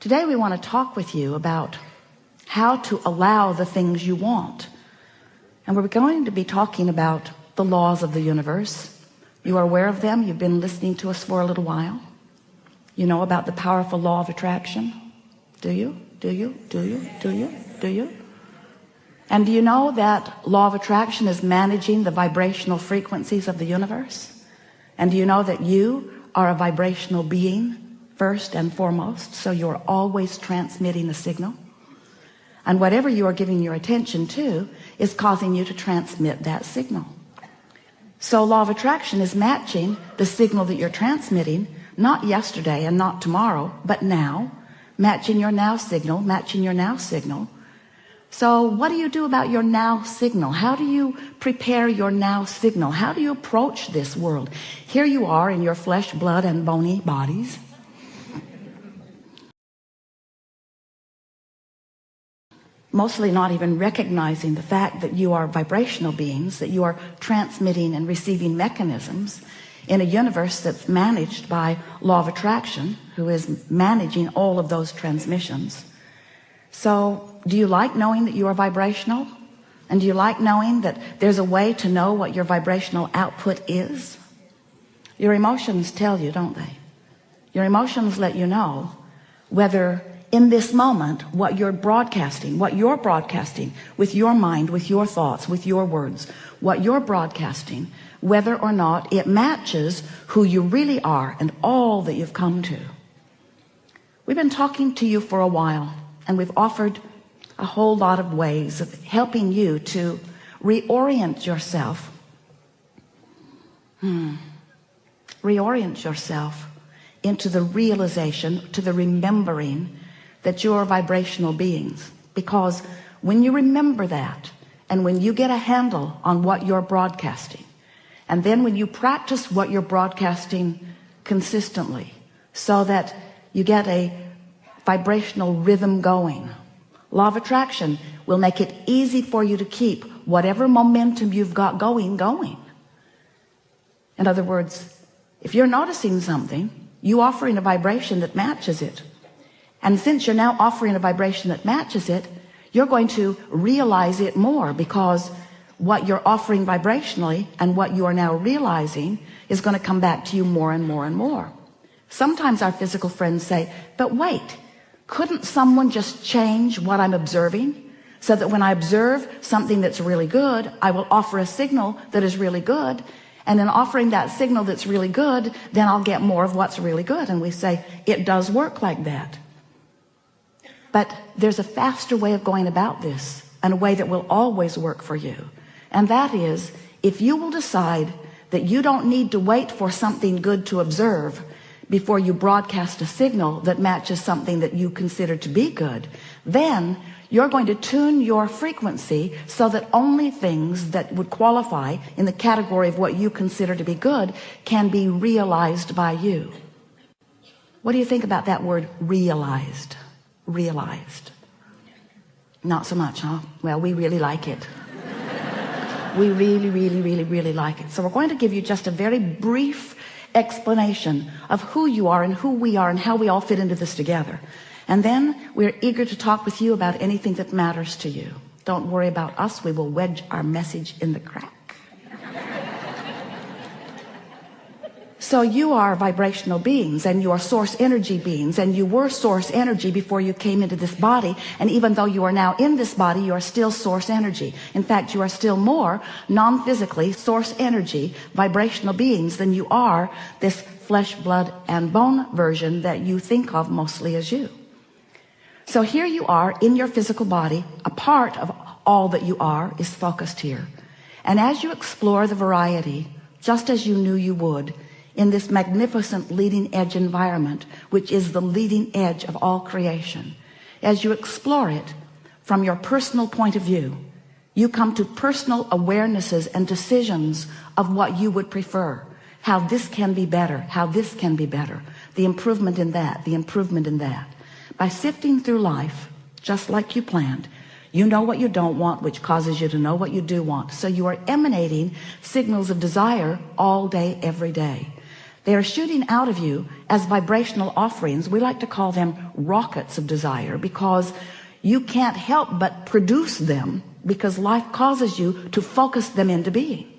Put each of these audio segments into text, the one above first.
Today we want to talk with you about how to allow the things you want. And we're going to be talking about the laws of the universe. You are aware of them. You've been listening to us for a little while. You know about the powerful law of attraction. Do you? Do you? Do you? Do you? Do you? And do you know that law of attraction is managing the vibrational frequencies of the universe? And do you know that you are a vibrational being first and foremost? So you're always transmitting a signal. And whatever you are giving your attention to is causing you to transmit that signal. So law of attraction is matching the signal that you're transmitting, not yesterday and not tomorrow, but now. Matching your now signal, matching your now signal. So what do you do about your now signal? How do you prepare your now signal? How do you approach this world? Here you are in your flesh, blood, and bony bodies. Mostly not even recognizing the fact that you are vibrational beings, that you are transmitting and receiving mechanisms in a universe that's managed by law of attraction, who is managing all of those transmissions. So do you like knowing that you are vibrational? And do you like knowing that there's a way to know what your vibrational output is? Your emotions tell you, don't they? Your emotions let you know whether in this moment what you're broadcasting with your mind, with your thoughts, with your words, what you're broadcasting, whether or not it matches who you really are and all that you've come to. We've been talking to you for a while, and we've offered a whole lot of ways of helping you to reorient yourself. Reorient yourself into the realization, to the remembering that you're vibrational beings. Because when you remember that, and when you get a handle on what you're broadcasting, and then when you practice what you're broadcasting consistently, so that you get a vibrational rhythm going, law of attraction will make it easy for you to keep whatever momentum you've got going. In other words, if you're noticing something, you offering a vibration that matches it. And since you're now offering a vibration that matches it, you're going to realize it more, because what you're offering vibrationally and what you are now realizing is going to come back to you more and more and more. Sometimes our physical friends say, but wait, couldn't someone just change what I'm observing so that when I observe something that's really good, I will offer a signal that is really good, and in offering that signal that's really good, then I'll get more of what's really good. And we say, it does work like that. But there's a faster way of going about this, and a way that will always work for you. And that is, if you will decide that you don't need to wait for something good to observe before you broadcast a signal that matches something that you consider to be good, then you're going to tune your frequency so that only things that would qualify in the category of what you consider to be good can be realized by you. What do you think about that word, realized? Realized. Not so much, huh? Well, we really like it. We really like it. So we're going to give you just a very brief explanation of who you are and who we are and how we all fit into this together. And then we're eager to talk with you about anything that matters to you. Don't worry about us. We will wedge our message in the crack. So you are vibrational beings, and you are source energy beings, and you were source energy before you came into this body. And even though you are now in this body, you are still source energy. In fact, you are still more non-physically source energy vibrational beings than you are this flesh, blood, and bone version that you think of mostly as you. So here you are in your physical body. A part of all that you are is focused here. And as you explore the variety, just as you knew you would, in this magnificent leading edge environment, which is the leading edge of all creation, as you explore it from your personal point of view, you come to personal awarenesses and decisions of what you would prefer, how this can be better, how this can be better, the improvement in that, the improvement in that. By sifting through life, just like you planned, you know what you don't want, which causes you to know what you do want. So you are emanating signals of desire all day, every day. They are shooting out of you as vibrational offerings. We like to call them rockets of desire, because you can't help but produce them, because life causes you to focus them into being.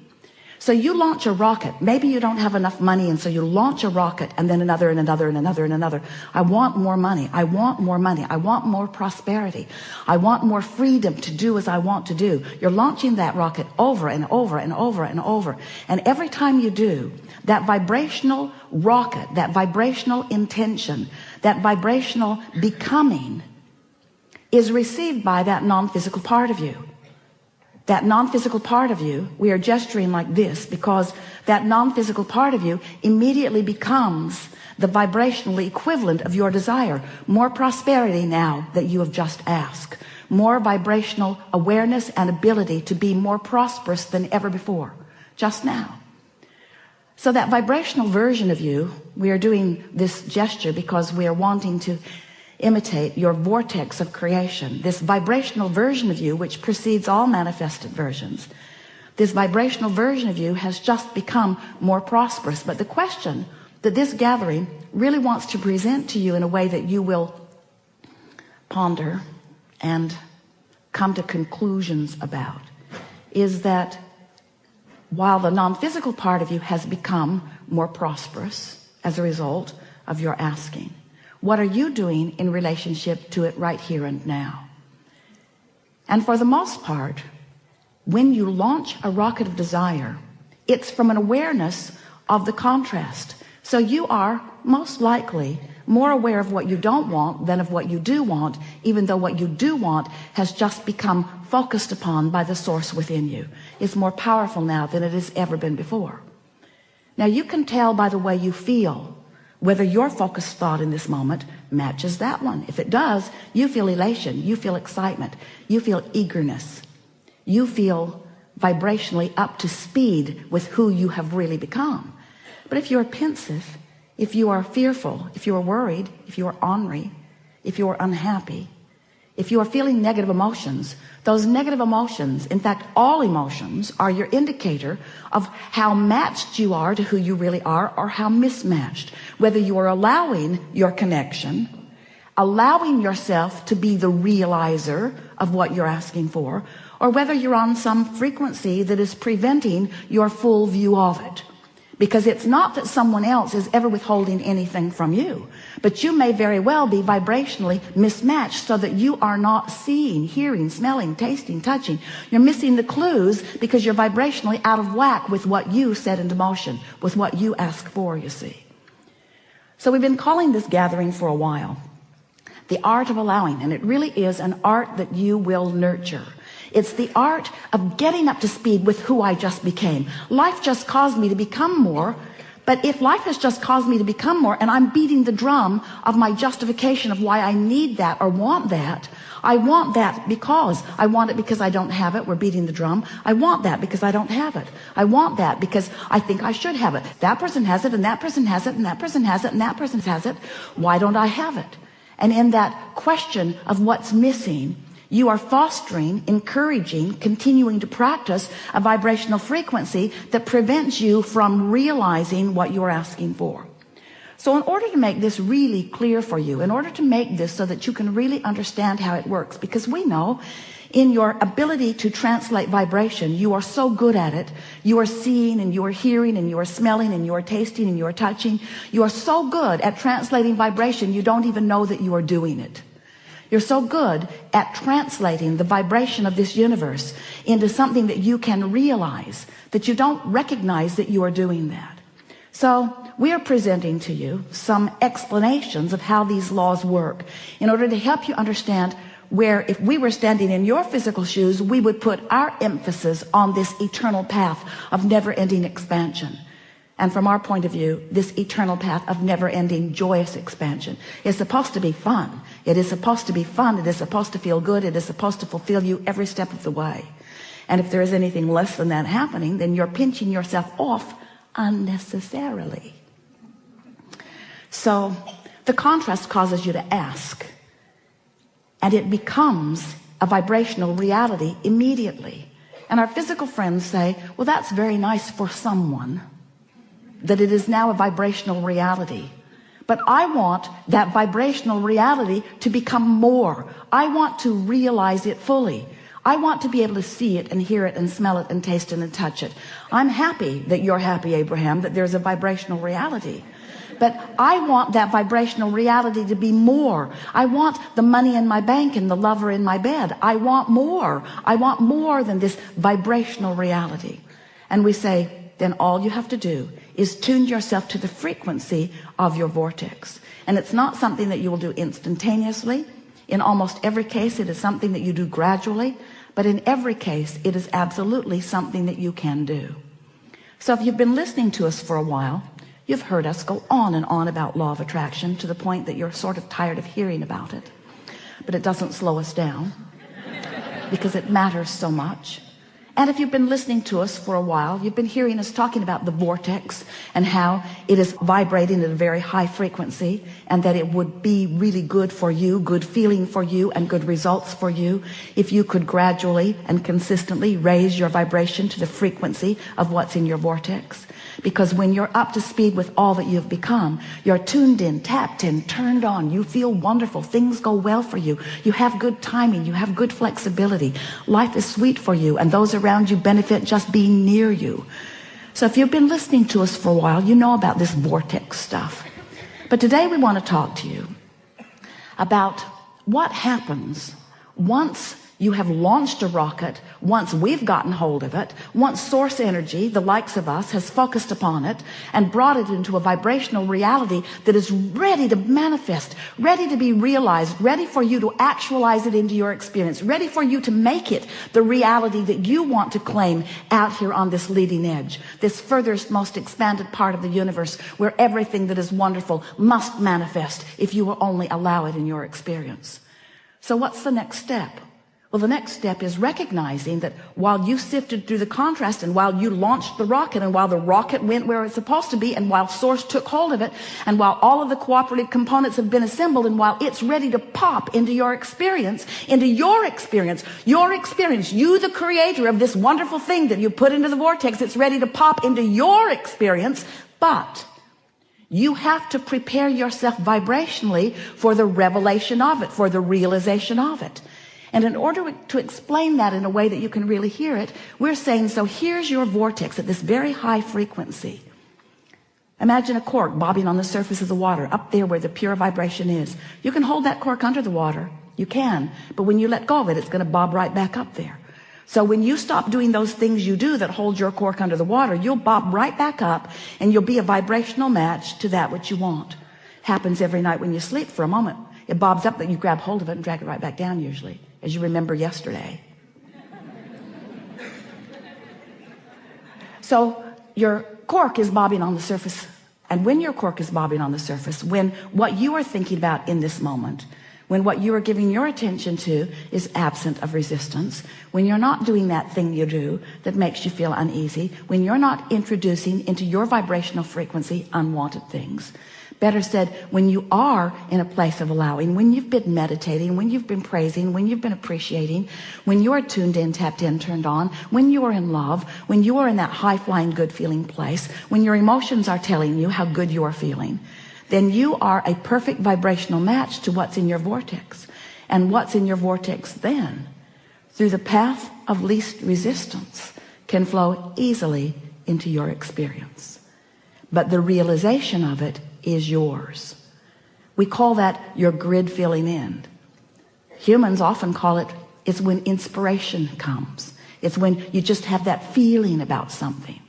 So you launch a rocket. Maybe you don't have enough money, and so you launch a rocket, and then another and another and another and another. I want more money. I want more money. I want more prosperity. I want more freedom to do as I want to do. You're launching that rocket over and over and over and over. And every time you do, that vibrational rocket, that vibrational intention, that vibrational becoming is received by that non-physical part of you. That non-physical part of you, we are gesturing like this because that non-physical part of you immediately becomes the vibrational equivalent of your desire. More prosperity now that you have just asked. More vibrational awareness and ability to be more prosperous than ever before, just now. So that vibrational version of you, we are doing this gesture because we are wanting to imitate your vortex of creation. This vibrational version of you, which precedes all manifested versions, this vibrational version of you has just become more prosperous. But the question that this gathering really wants to present to you in a way that you will ponder and come to conclusions about is that while the non-physical part of you has become more prosperous as a result of your asking, what are you doing in relationship to it right here and now? And for the most part, when you launch a rocket of desire, it's from an awareness of the contrast. So you are most likely more aware of what you don't want than of what you do want, even though what you do want has just become focused upon by the source within you. It's more powerful now than it has ever been before. Now you can tell by the way you feel whether your focused thought in this moment matches that one. If it does, you feel elation, you feel excitement, you feel eagerness, you feel vibrationally up to speed with who you have really become. But if you're pensive, if you are fearful, if you are worried, if you are ornery, if you are unhappy, if you are feeling negative emotions, those negative emotions, in fact all emotions, are your indicator of how matched you are to who you really are, or how mismatched. Whether you are allowing your connection, allowing yourself to be the realizer of what you're asking for, or whether you're on some frequency that is preventing your full view of it. Because it's not that someone else is ever withholding anything from you, but you may very well be vibrationally mismatched so that you are not seeing, hearing, smelling, tasting, touching. You're missing the clues because you're vibrationally out of whack with what you set into motion, with what you ask for, you see. So we've been calling this gathering for a while the art of allowing, and it really is an art that you will nurture. It's the art of getting up to speed with who I just became. Life just caused me to become more, but if life has just caused me to become more and I'm beating the drum of my justification of why I need that or want that, I want that because I want it because I don't have it. We're beating the drum. I want that because I don't have it. I want that because I think I should have it. That person has it, and that person has it, and that person has it, and that person has it. Why don't I have it? And in that question of what's missing, you are fostering, encouraging, continuing to practice a vibrational frequency that prevents you from realizing what you're asking for. So in order to make this really clear for you, in order to make this so that you can really understand how it works, because we know in your ability to translate vibration, you are so good at it. You are seeing, and you are hearing, and you are smelling, and you are tasting, and you are touching. You are so good at translating vibration, you don't even know that you are doing it. You're so good at translating the vibration of this universe into something that you can realize, that you don't recognize that you are doing that. So we are presenting to you some explanations of how these laws work in order to help you understand where, if we were standing in your physical shoes, we would put our emphasis on this eternal path of never-ending expansion. And from our point of view, this eternal path of never-ending joyous expansion is supposed to be fun. It is supposed to be fun. It is supposed to feel good. It is supposed to fulfill you every step of the way. And if there is anything less than that happening, then you're pinching yourself off unnecessarily. So the contrast causes you to ask, and it becomes a vibrational reality immediately. And our physical friends say, well, that's very nice for someone. that it is now a vibrational reality. But I want that vibrational reality to become more. I want to realize it fully. I want to be able to see it and hear it and smell it and taste it and touch it. I'm happy that you're happy, Abraham, that there's a vibrational reality. But I want that vibrational reality to be more. I want the money in my bank and the lover in my bed. I want more. I want more than this vibrational reality. And we say, then all you have to do is tune yourself to the frequency of your vortex. And it's not something that you will do instantaneously. In almost every case, it is something that you do gradually. But in every case, it is absolutely something that you can do. So if you've been listening to us for a while, you've heard us go on and on about law of attraction to the point that you're sort of tired of hearing about it. But it doesn't slow us down because it matters so much. And if you've been listening to us for a while, you've been hearing us talking about the vortex and how it is vibrating at a very high frequency, and that it would be really good for you, good feeling for you, and good results for you if you could gradually and consistently raise your vibration to the frequency of what's in your vortex. Because when you're up to speed with all that you've become, you're tuned in, tapped in, turned on, you feel wonderful, things go well for you, you have good timing, you have good flexibility, life is sweet for you, and those around you benefit just being near you. So if you've been listening to us for a while, you know about this vortex stuff. But today we want to talk to you about what happens once you have launched a rocket, once we've gotten hold of it, once source energy, the likes of us, has focused upon it and brought it into a vibrational reality that is ready to manifest, ready to be realized, ready for you to actualize it into your experience, ready for you to make it the reality that you want to claim out here on this leading edge, this furthest, most expanded part of the universe where everything that is wonderful must manifest if you will only allow it in your experience. So what's the next step? Well, the next step is recognizing that while you sifted through the contrast, and while you launched the rocket, and while the rocket went where it's supposed to be, and while source took hold of it, and while all of the cooperative components have been assembled, and while it's ready to pop into your experience, you, the creator of this wonderful thing that you put into the vortex, it's ready to pop into your experience, but you have to prepare yourself vibrationally for the revelation of it, for the realization of it. And in order to explain that in a way that you can really hear it, we're saying, so here's your vortex at this very high frequency. Imagine a cork bobbing on the surface of the water, up there where the pure vibration is. You can hold that cork under the water. You can. But when you let go of it, it's going to bob right back up there. So when you stop doing those things you do that hold your cork under the water, you'll bob right back up, and you'll be a vibrational match to that which you want. Happens every night when you sleep for a moment. It bobs up, that you grab hold of it and drag it right back down usually, as you remember yesterday. So your cork is bobbing on the surface. And when your cork is bobbing on the surface, when what you are thinking about in this moment, when what you are giving your attention to is absent of resistance, when you're not doing that thing you do that makes you feel uneasy, when you're not introducing into your vibrational frequency unwanted things, better said, when you are in a place of allowing, when you've been meditating, when you've been praising, when you've been appreciating, when you are tuned in, tapped in, turned on, when you are in love, when you are in that high-flying, good-feeling place, when your emotions are telling you how good you are feeling, then you are a perfect vibrational match to what's in your vortex. And what's in your vortex then, through the path of least resistance, can flow easily into your experience. But the realization of it is yours. We call that your grid filling in. Humans often call it, it's when inspiration comes. It's when you just have that feeling about something.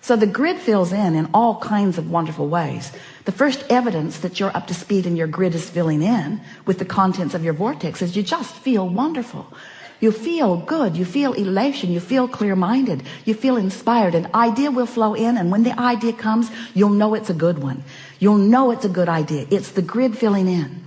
So the grid fills in all kinds of wonderful ways. The first evidence that you're up to speed and your grid is filling in with the contents of your vortex is you just feel wonderful. You feel good, you feel elation, you feel clear-minded, you feel inspired. An idea will flow in, and when the idea comes, you'll know it's a good one. You'll know it's a good idea. It's the grid filling in.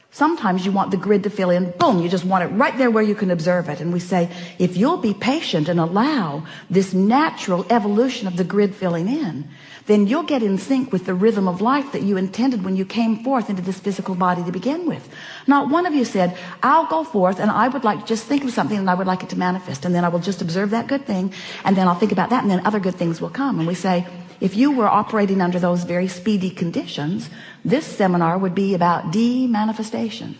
Sometimes you want the grid to fill in, boom, you just want it right there where you can observe it. And we say, if you'll be patient and allow this natural evolution of the grid filling in, then you'll get in sync with the rhythm of life that you intended when you came forth into this physical body to begin with. Not one of you said, I'll go forth and I would like to just think of something and I would like it to manifest, and then I will just observe that good thing, and then I'll think about that, and then other good things will come. And we say, if you were operating under those very speedy conditions, this seminar would be about de-manifestation.